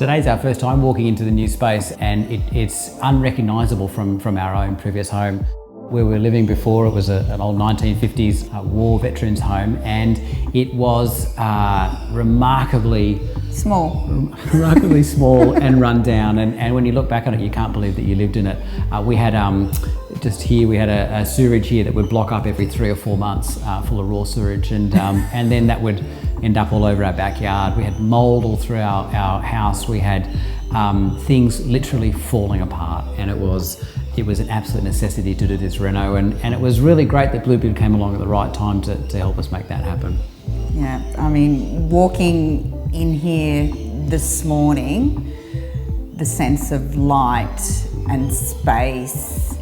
Today's our first time walking into the new space, and it's unrecognisable from our own previous home. Where we were living before, it was an old 1950s war veterans home, and it was remarkably small and run down. And when you look back on it, you can't believe that you lived in it. We had just here, we had a sewerage here that would block up every 3 or 4 months, full of raw sewage, and then that would end up all over our backyard. We had mold all through our house. We had things literally falling apart, and it was an absolute necessity to do this reno, and it was really great that Bluebeard came along at the right time to help us make that happen. Yeah, I mean, walking in here this morning, the sense of light and space,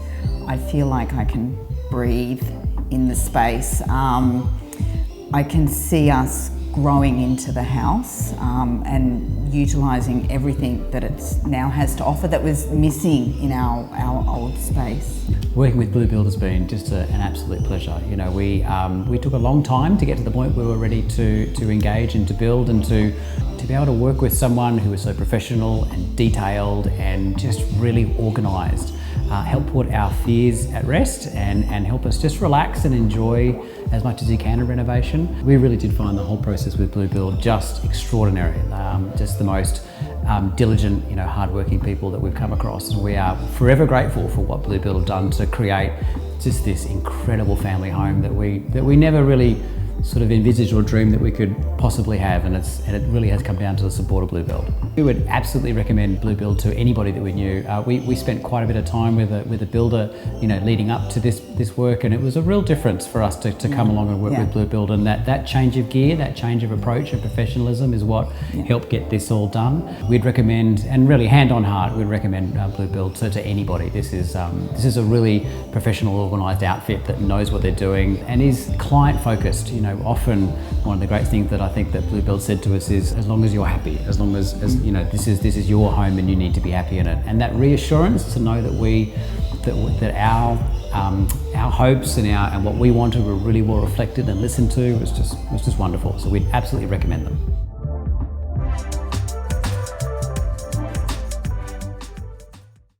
I feel like I can breathe in the space. I can see us growing into the house and utilising everything that it now has to offer that was missing in our old space. Working with Bluebeard has been just an absolute pleasure. You know, we took a long time to get to the point where we were ready to engage and to build, and to be able to work with someone who is so professional and detailed and just really organised. Help put our fears at rest and help us just relax and enjoy as much as you can a renovation. We really did find the whole process with Bluebeard just extraordinary. Just the most diligent, hard-working people that we've come across, and we are forever grateful for what Bluebeard have done to create just this incredible family home that we never really sort of envisaged or dreamed that we could possibly have, and it really has come down to the support of Bluebeard. We would absolutely recommend Bluebeard to anybody that we knew. We spent quite a bit of time with a builder, leading up to this work, and it was a real difference for us to come along and work with Bluebeard, and that change of gear, that change of approach and professionalism is what helped get this all done. We'd recommend, and really hand on heart, we'd recommend Bluebeard to anybody. This is a really professional, organised outfit that knows what they're doing and is client focused. Often one of the great things that I think that Bluebeard said to us is, as long as you're happy, as long as this is your home and you need to be happy in it, and that reassurance to know that our hopes and what we wanted were really well reflected and listened to was just wonderful. So we'd absolutely recommend them.